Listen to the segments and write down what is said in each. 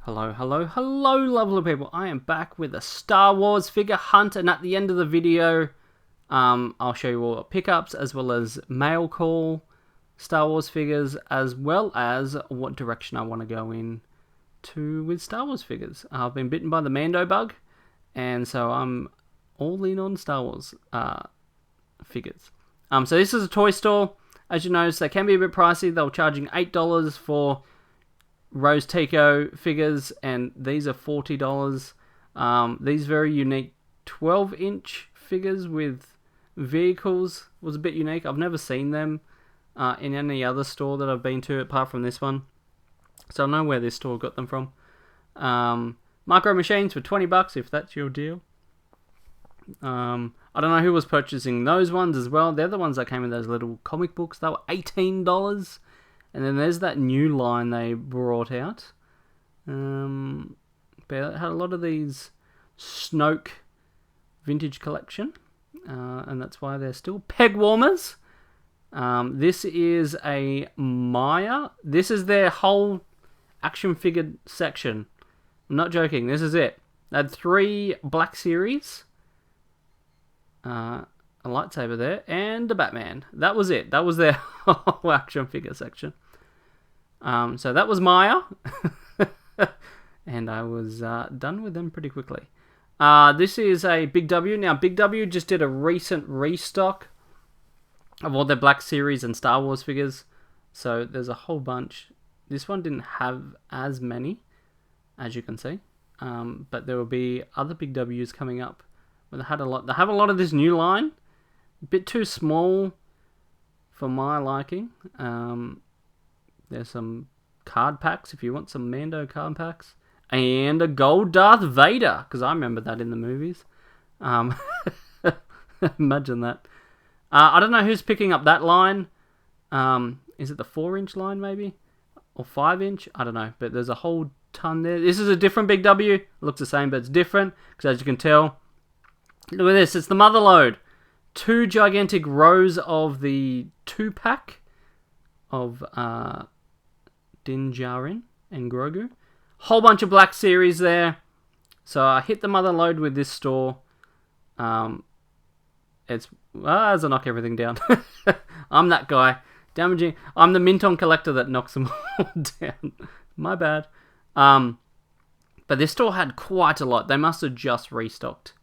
Hello, hello, hello, lovely people. I am back with a Star Wars figure hunt, and at the end of the video, I'll show you all the pickups as well as mail call Star Wars figures, as well as what direction I want to go in with Star Wars figures. I've been bitten by the Mando bug, and so I'm all in on Star Wars figures. So this is a toy store. As you notice, they can be a bit pricey. They were charging $8 for Rose Tico figures, and these are $40. These very unique 12-inch figures with vehicles was a bit unique. I've never seen them in any other store that I've been to apart from this one, so I know where this store got them from. Micro Machines for $20 if that's your deal. I don't know who was purchasing those ones as well. They're the ones that came in those little comic books. They were $18. And then there's that new line they brought out. But it had a lot of these Snoke vintage collection. And that's why they're still peg warmers. This is a Maya. This is their whole action figure section. I'm not joking. This is it. They had 3 Black Series. A lightsaber there. And a Batman. That was it. That was their whole action figure section. So that was Maya, and I was done with them pretty quickly. This is a Big W. Now, Big W just did a recent restock of all their Black Series and Star Wars figures, so there's a whole bunch. This one didn't have as many, as you can see, but there will be other Big Ws coming up. But they have a lot of this new line, a bit too small for my liking. There's some card packs if you want some Mando card packs. And a gold Darth Vader, because I remember that in the movies. Imagine that. I don't know who's picking up that line. Is it the 4-inch line maybe? Or 5-inch? I don't know. But there's a whole ton there. This is a different Big W. It looks the same, but it's different. Because as you can tell, look at this. It's the mother load. 2 gigantic rows of the 2-pack of Din Djarin and Grogu. Whole bunch of Black Series there. So I hit the mother load with this store. As I knock everything down. I'm that guy. Damaging. I'm the Minton collector that knocks them all down. My bad. But this store had quite a lot. They must have just restocked.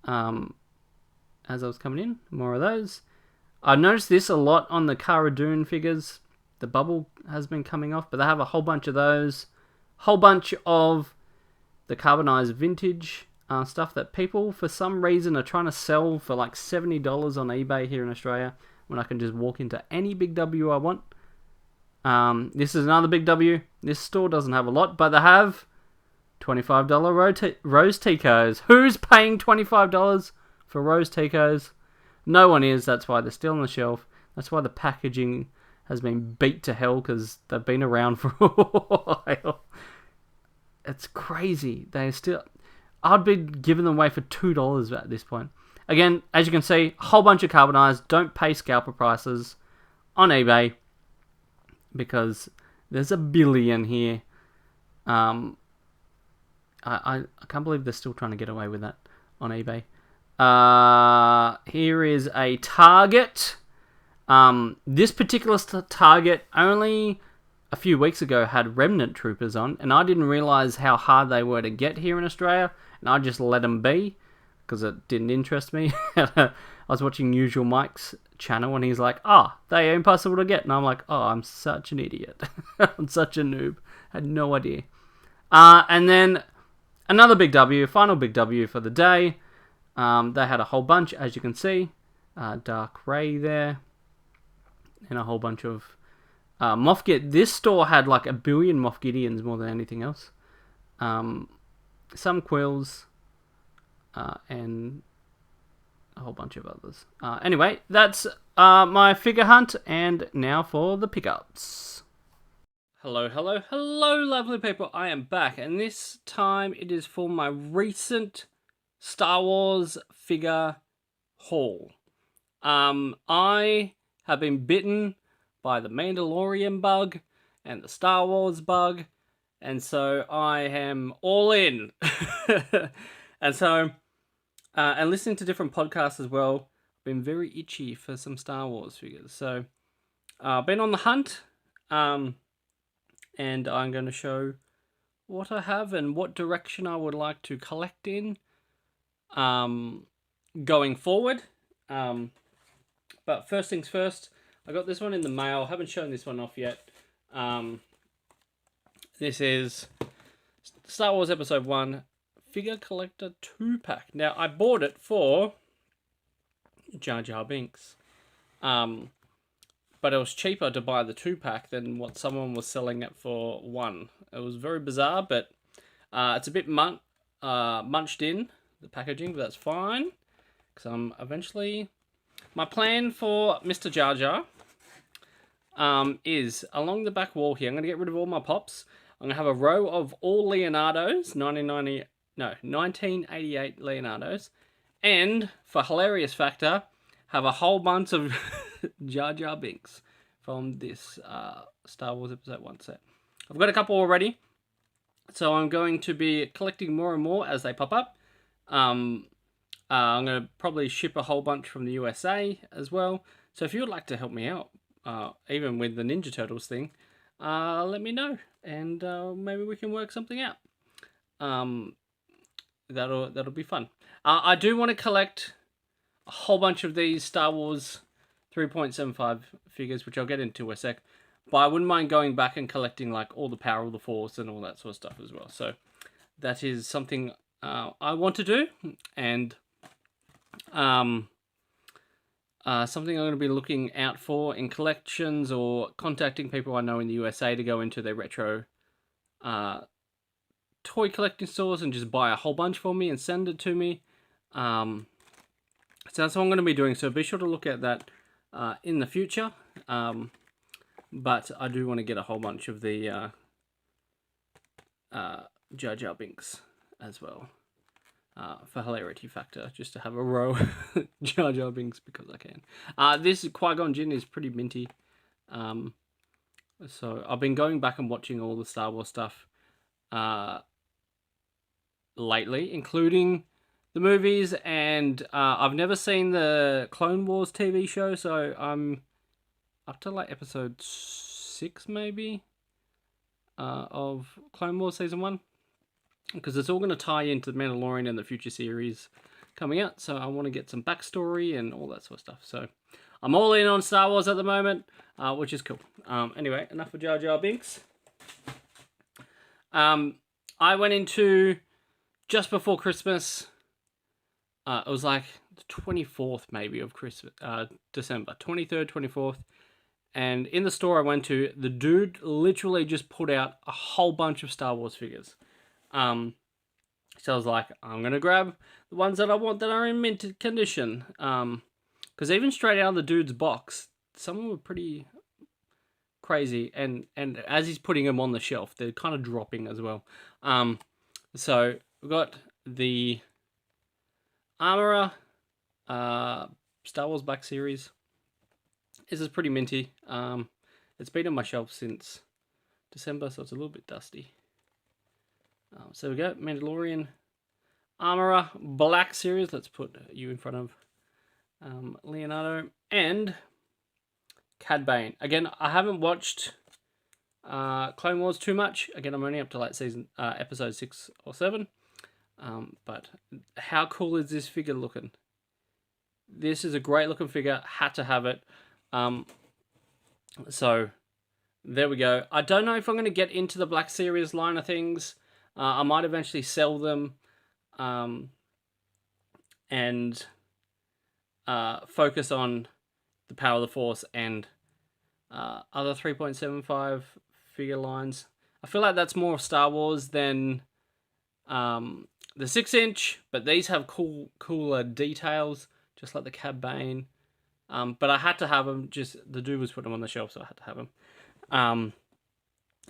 As I was coming in, more of those. I noticed this a lot on the Cara Dune figures. The bubble has been coming off, but they have a whole bunch of those. Whole bunch of the carbonized vintage stuff that people, for some reason, are trying to sell for like $70 on eBay here in Australia, when I can just walk into any Big W I want. This is another Big W. This store doesn't have a lot, but they have $25 Rose Ticos. Who's paying $25 for Rose Ticos? No one is. That's why they're still on the shelf. That's why the packaging has been beat to hell, because they've been around for a while. It's crazy. They're still... I'd be giving them away for $2 at this point. Again, as you can see, a whole bunch of carbonized. Don't pay scalper prices on eBay, because there's a billion here. I can't believe they're still trying to get away with that on eBay. Here is a Target. This particular Target only a few weeks ago had Remnant Troopers on, and I didn't realize how hard they were to get here in Australia, and I just let them be because it didn't interest me. I was watching Usual Mike's channel, and he's like, they are impossible to get, and I'm like, I'm such an idiot. I'm such a noob. Had no idea. And then another Big W, final Big W for the day. They had a whole bunch, as you can see. Dark Ray there. And a whole bunch of Moff Gideon. This store had like 1 billion Moff Gideons more than anything else. Some Quills. And a whole bunch of others. Anyway, that's my figure hunt. And now for the pickups. Hello, hello, hello, lovely people. I am back. And this time it is for my recent Star Wars figure haul. I have been bitten by the Mandalorian bug and the Star Wars bug and so I am all in. And so, and listening to different podcasts as well, I've been very itchy for some Star Wars figures. So, been on the hunt, and I'm going to show what I have and what direction I would like to collect in, going forward. But first things first, I got this one in the mail. I haven't shown this one off yet. This is Star Wars Episode 1 Figure Collector 2-pack. Now, I bought it for Jar Jar Binks. But it was cheaper to buy the 2-pack than what someone was selling it for one. It was very bizarre, but it's a bit munched in, the packaging, but that's fine. Because I'm eventually... My plan for Mr. Jar Jar is along the back wall here. I'm going to get rid of all my pops. I'm going to have a row of all Leonardos, 1988 Leonardos. And, for hilarious factor, have a whole bunch of Jar Jar Binks from this Star Wars Episode 1 set. I've got a couple already, so I'm going to be collecting more and more as they pop up. I'm going to probably ship a whole bunch from the USA as well. So if you would like to help me out, even with the Ninja Turtles thing, let me know, and maybe we can work something out. That'll be fun. I do want to collect a whole bunch of these Star Wars 3.75 figures, which I'll get into in a sec. But I wouldn't mind going back and collecting like all the Power of the Force and all that sort of stuff as well. So that is something I want to do, and something I'm going to be looking out for in collections, or contacting people I know in the USA to go into their retro toy collecting stores and just buy a whole bunch for me and send it to me. So that's what I'm going to be doing. So be sure to look at that in the future. But I do want to get a whole bunch of the Jar Jar Binks as well. For hilarity factor, just to have a row Jar Jar Binks because I can. This Qui-Gon Jinn is pretty minty. So I've been going back and watching all the Star Wars stuff lately, including the movies, and I've never seen the Clone Wars TV show, so I'm up to like episode 6 maybe of Clone Wars Season 1. Because it's all going to tie into The Mandalorian and the future series coming out. So I want to get some backstory and all that sort of stuff. So I'm all in on Star Wars at the moment, which is cool. Anyway, enough of Jar Jar Binks. I went into, just before Christmas, it was like the 24th maybe of Christmas, December, 23rd, 24th. And in the store I went to, the dude literally just put out a whole bunch of Star Wars figures. So I was like, I'm going to grab the ones that I want that are in mint condition. Because even straight out of the dude's box, some of them were pretty crazy. And as he's putting them on the shelf, they're kind of dropping as well. So we've got the Armorer Star Wars Black Series. This is pretty minty. It's been on my shelf since December, so it's a little bit dusty. So we go, Mandalorian Armorer Black Series. Let's put you in front of Leonardo. And Cad Bane. Again, I haven't watched Clone Wars too much. Again, I'm only up to like episode 6 or 7. But how cool is this figure looking? This is a great looking figure. Had to have it. So there we go. I don't know if I'm going to get into the Black Series line of things. I might eventually sell them and focus on the Power of the Force and other 3.75 figure lines. I feel like that's more Star Wars than the 6-inch, but these have cooler details, just like the Cad Bane. But I had to have them. Just the dude was putting them on the shelf, so I had to have them.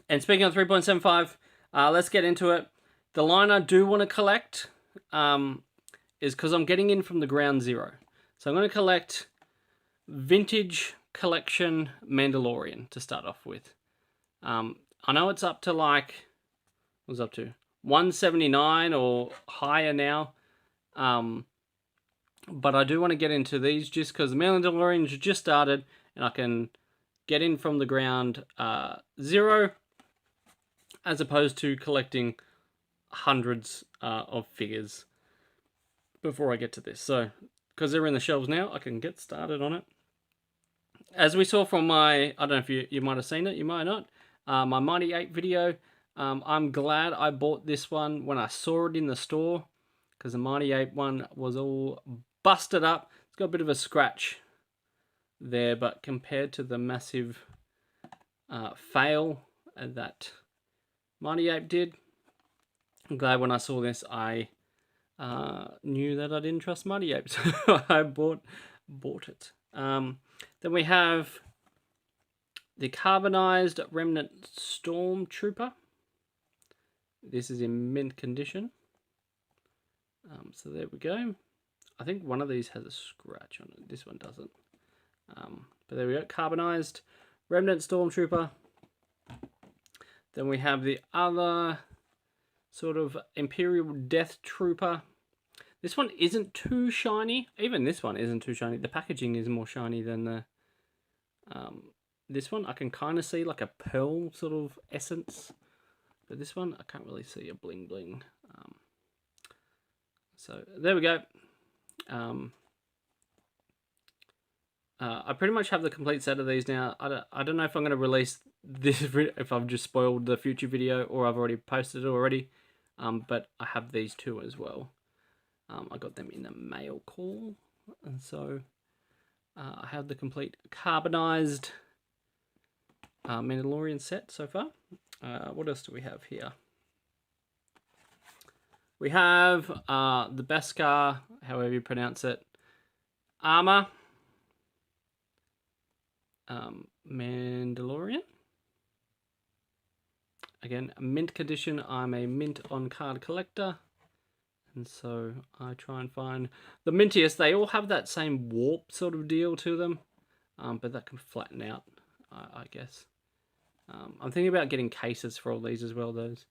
And speaking of 3.75. Let's get into it. The line I do want to collect is because I'm getting in from the ground zero. So I'm going to collect Vintage Collection Mandalorian to start off with. I know it's up to like was up to 179 or higher now. But I do want to get into these just because the Mandalorian's just started and I can get in from the ground zero, as opposed to collecting hundreds of figures before I get to this. So, because they're in the shelves now, I can get started on it. As we saw from my, I don't know if you might have seen it, you might not, my Mighty Ape video, I'm glad I bought this one when I saw it in the store, because the Mighty Ape one was all busted up. It's got a bit of a scratch there, but compared to the massive fail that Mighty Ape did, I'm glad when I saw this I knew that I didn't trust Mighty Ape, so I bought it. Then we have the carbonized Remnant Stormtrooper. This is in mint condition. So there we go. I think one of these has a scratch on it. This one doesn't. But there we go. Carbonized Remnant Stormtrooper. Then we have the other sort of Imperial Death Trooper. This one isn't too shiny. Even this one isn't too shiny. The packaging is more shiny than the this one. I can kind of see like a pearl sort of essence. But this one, I can't really see a bling bling. So there we go. I pretty much have the complete set of these now. I don't know if I'm going to release this, if I've just spoiled the future video or I've already posted it already. But I have these two as well. I got them in a mail call. And so I have the complete carbonized Mandalorian set so far. What else do we have here? We have the Beskar, however you pronounce it, armor. Mandalorian. Again, mint condition. I'm a mint on card collector. And so I try and find the mintiest. They all have that same warp sort of deal to them. But that can flatten out, I guess. I'm thinking about getting cases for all these as well, those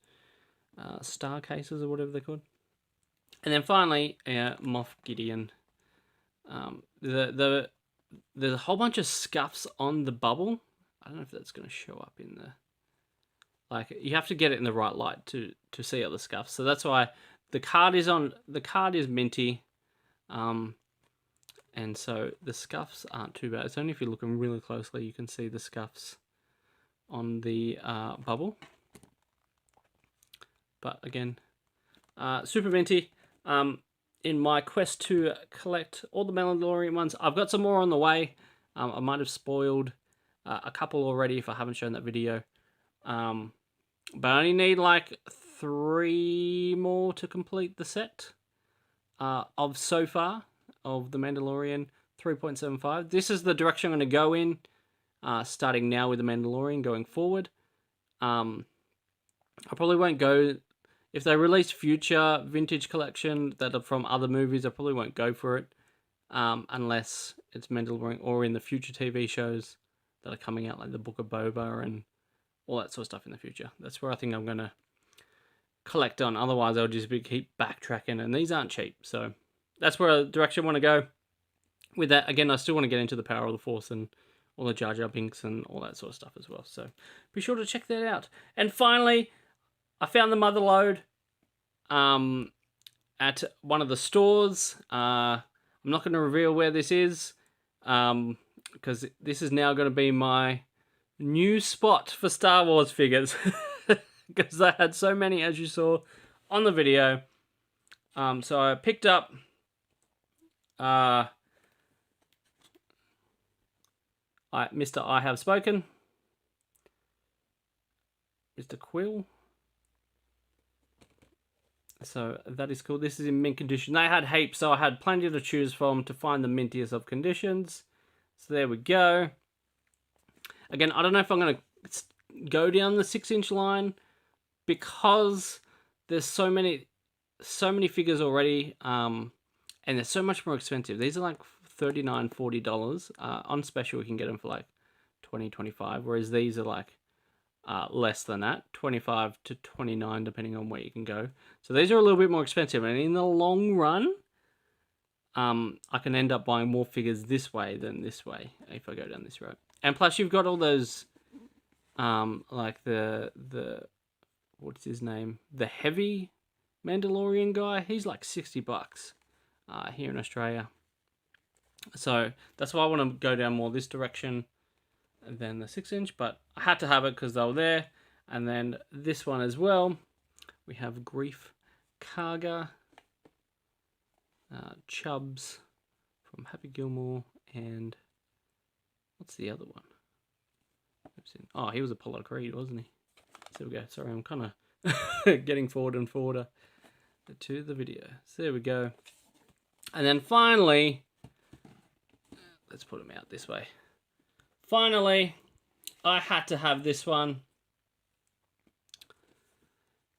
star cases or whatever they're called. And then finally, Moff Gideon. There's a whole bunch of scuffs on the bubble. I don't know if that's going to show up in the... Like, you have to get it in the right light to see all the scuffs. So that's why the card is minty. And so the scuffs aren't too bad. It's only if you're looking really closely you can see the scuffs on the bubble. But again, super minty. In my quest to collect all the Mandalorian ones, I've got some more on the way. I might have spoiled a couple already if I haven't shown that video. But I only need like 3 more to complete the set of so far of the Mandalorian 3.75. This is the direction I'm going to go in, starting now with the Mandalorian going forward. I probably won't go... If they release future vintage collection that are from other movies, I probably won't go for it unless it's Mandalorian or in the future TV shows that are coming out, like the Book of Boba and all that sort of stuff in the future. That's where I think I'm going to collect on. Otherwise, I'll just keep backtracking, and these aren't cheap. So that's where the direction I want to go. With that, again, I still want to get into the Power of the Force and all the Jar Jar Binks and all that sort of stuff as well. So be sure to check that out. And finally, I found the mother lode at one of the stores. I'm not going to reveal where this is because this is now going to be my new spot for Star Wars figures because I had so many, as you saw on the video. So I picked up Mr. I Have Spoken, Mr. Quill. So that is cool. This is in mint condition. They had heaps, so I had plenty to choose from to find the mintiest of conditions. So there we go. Again, I don't know if I'm going to go down the 6-inch line because there's so many figures already, and they're so much more expensive. These are like $39, $40. On special, we can get them for like $20, $25, whereas these are like less than that, 25 to 29 depending on where you can go. So these are a little bit more expensive, and in the long run, I can end up buying more figures this way than this way if I go down this road. And plus, you've got all those, like the what's his name, the heavy Mandalorian guy. He's like $60 here in Australia. So that's why I want to go down more this direction than the 6-inch, but I had to have it because they were there. And then this one as well, we have Greef Karga, Chubbs from Happy Gilmore, and what's the other one? Oh, he was Apollo Creed, wasn't he? So there we go. Sorry, I'm kind of getting forward and forward to the video. So there we go. And then finally, let's put him out this way. Finally, I had to have this one.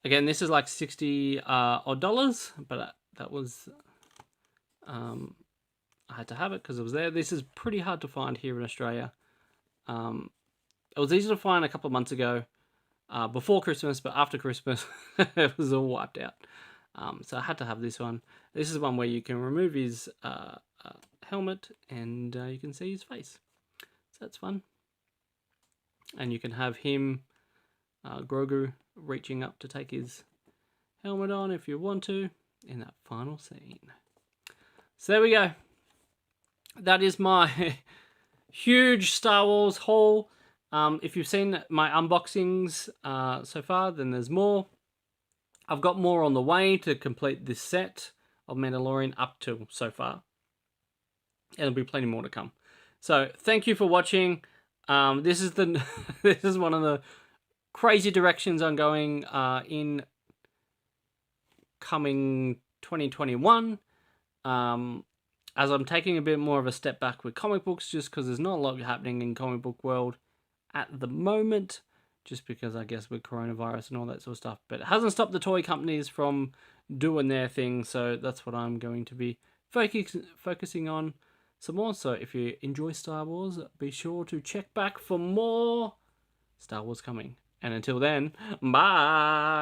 Again, this is like $60 odd dollars, but that was, I had to have it because it was there. This is pretty hard to find here in Australia. It was easy to find a couple of months ago, before Christmas, but after Christmas, it was all wiped out. So I had to have this one. This is one where you can remove his helmet and you can see his face. So that's fun. And you can have him, Grogu, reaching up to take his helmet on if you want to in that final scene. So there we go. That is my huge Star Wars haul. If you've seen my unboxings so far, then there's more. I've got more on the way to complete this set of Mandalorian up to so far. And there'll be plenty more to come. So thank you for watching. This is this is one of the crazy directions I'm going in coming 2021. As I'm taking a bit more of a step back with comic books, just because there's not a lot happening in comic book world at the moment, just because I guess with coronavirus and all that sort of stuff. But it hasn't stopped the toy companies from doing their thing, so that's what I'm going to be focusing on some more. So if you enjoy Star Wars, be sure to check back for more Star Wars coming. And until then, bye!